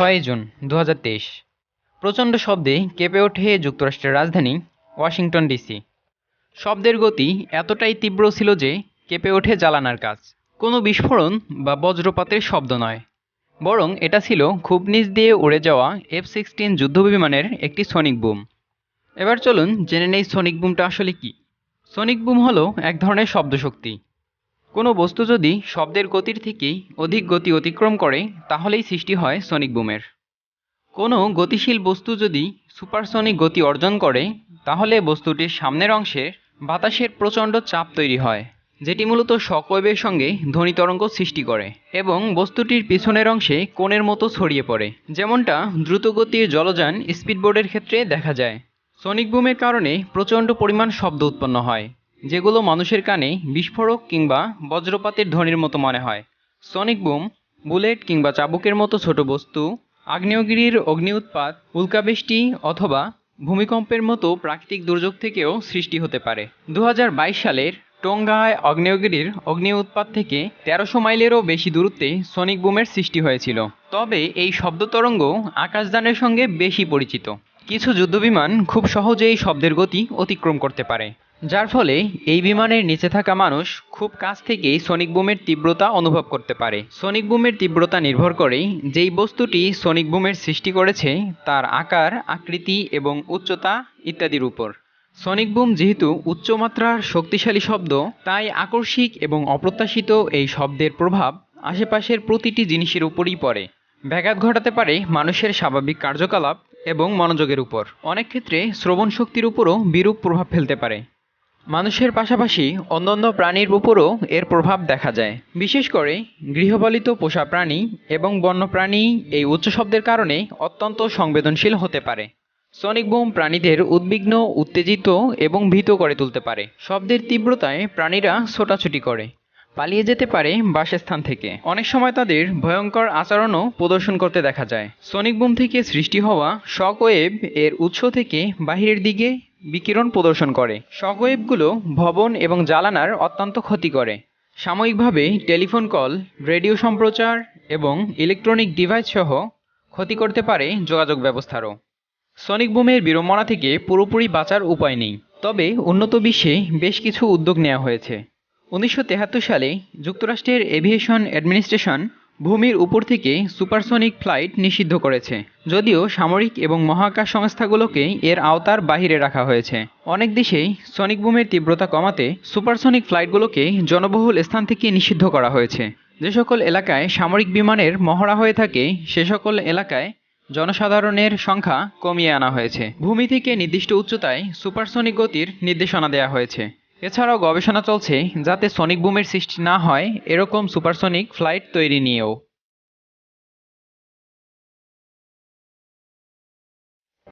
6 June 2023। প্রচণ্ড শব্দে কেঁপে ওঠে যুক্তরাষ্ট্রের রাজধানী ওয়াশিংটন ডিসি। শব্দের গতি এতটাই তীব্র ছিল যে কেঁপে ওঠে জানালার কাচ। কোনো বিস্ফোরণ বা বজ্রপাতের শব্দ নয়, বরং এটা ছিল খুব নিচ দিয়ে উড়ে যাওয়া F-16 যুদ্ধবিমানের একটি সনিক বুম। এবার চলুন জেনে নেই সনিক বুমটা আসলে কি। সনিক বুম হলো এক ধরনের শব্দশক্তি। কোনো বস্তু যদি শব্দের গতির থেকেই অধিক গতি অতিক্রম করে তাহলেই সৃষ্টি হয় সনিক বুমের। কোনো গতিশীল বস্তু যদি সুপারসনিক গতি অর্জন করে তাহলে বস্তুটির সামনের অংশে বাতাসের প্রচণ্ড চাপ তৈরি হয়, যেটি মূলত শকওয়েভের সঙ্গে ধ্বনি তরঙ্গ সৃষ্টি করে এবং বস্তুটির পিছনের অংশে কোণের মতো ছড়িয়ে পড়ে, যেমনটা দ্রুতগতির জলযান স্পিডবোটের ক্ষেত্রে দেখা যায়। সনিক বুমের কারণে প্রচণ্ড পরিমাণ শব্দ উৎপন্ন হয়, যেগুলো মানুষের কানে বিস্ফোরক কিংবা বজ্রপাতের ধ্বনির মতো মনে হয়। সনিক বুম বুলেট কিংবা চাবুকের মতো ছোট বস্তু, আগ্নেয়গিরির অগ্নি উৎপাত, উল্কাবৃষ্টি অথবা ভূমিকম্পের মতো প্রাকৃতিক দুর্যোগ থেকেও সৃষ্টি হতে পারে। 2022 সালের টোঙ্গায় আগ্নেয়গিরির অগ্নি উৎপাত থেকে 1300 মাইলেরও বেশি দূরত্বে সনিক বুমের সৃষ্টি হয়েছিল। তবে এই শব্দ তরঙ্গ আকাশযানের সঙ্গে বেশি পরিচিত। কিছু যুদ্ধবিমান খুব সহজেই শব্দের গতি অতিক্রম করতে পারে, যার ফলে এই বিমানের নিচে থাকা মানুষ খুব কাছ থেকেই সনিক বুমের তীব্রতা অনুভব করতে পারে। সনিক বুমের তীব্রতা নির্ভর করে যেই বস্তুটি সনিক বুমের সৃষ্টি করেছে তার আকার, আকৃতি এবং উচ্চতা ইত্যাদির উপর। সনিক বুম যেহেতু উচ্চমাত্রার শক্তিশালী শব্দ, তাই আকস্মিক এবং অপ্রত্যাশিত এই শব্দের প্রভাব আশেপাশের প্রতিটি জিনিসের উপরই পড়ে। ব্যাঘাত ঘটাতে পারে মানুষের স্বাভাবিক কার্যকলাপ এবং মনোযোগের উপর। অনেক ক্ষেত্রে শ্রবণ শক্তির উপরও বিরূপ প্রভাব ফেলতে পারে। মানুষের পাশাপাশি অন্যান্য প্রাণীর উপরও এর প্রভাব দেখা যায়। বিশেষ করে গৃহপালিত পোষা প্রাণী এবং বন্যপ্রাণী এই উচ্চ শব্দের কারণে অত্যন্ত সংবেদনশীল হতে পারে। সনিক বুম প্রাণীদের উদ্বিগ্ন, উত্তেজিত এবং ভীত করে তুলতে পারে। শব্দের তীব্রতায় প্রাণীরা ছোটাছুটি করে, পালিয়ে যেতে পারে বাসস্থান থেকে। অনেক সময় তাদের ভয়ঙ্কর আচরণও প্রদর্শন করতে দেখা যায়। সনিক বুম থেকে সৃষ্টি হওয়া শকওয়েভ এর উৎস থেকে বাহিরের দিকে বিকিরণ প্রদর্শন করে। শকওয়েভগুলো ভবন এবং জানালার অত্যন্ত ক্ষতি করে। সাময়িকভাবে টেলিফোন কল, রেডিও সম্প্রচার এবং ইলেকট্রনিক ডিভাইস সহ ক্ষতি করতে পারে যোগাযোগ ব্যবস্থারও। সনিক বুমের বিড়ম্বনা থেকে পুরোপুরি বাঁচার উপায় নেই, তবে উন্নত বিশ্বে বেশ কিছু উদ্যোগ নেওয়া হয়েছে। 1973 সালে যুক্তরাষ্ট্রের এভিয়েশন অ্যাডমিনিস্ট্রেশন ভূমির উপর থেকে সুপারসনিক ফ্লাইট নিষিদ্ধ করেছে, যদিও সামরিক এবং মহাকাশ সংস্থাগুলোকে এর আওতার বাহিরে রাখা হয়েছে। অনেক দেশেই সনিক বুমের তীব্রতা কমাতে সুপারসনিক ফ্লাইটগুলোকে জনবহুল স্থান থেকে নিষিদ্ধ করা হয়েছে। যে সকল এলাকায় সামরিক বিমানের মহড়া হয়ে থাকে সে সকল এলাকায় জনসাধারণের সংখ্যা কমিয়ে আনা হয়েছে। ভূমি থেকে নির্দিষ্ট উচ্চতায় সুপারসনিক গতির নির্দেশনা দেওয়া হয়েছে। এছাড়াও গবেষণা চলছে যাতে সনিক বুমের সৃষ্টি না হয় এরকম সুপারসনিক ফ্লাইট তৈরি নিয়েও।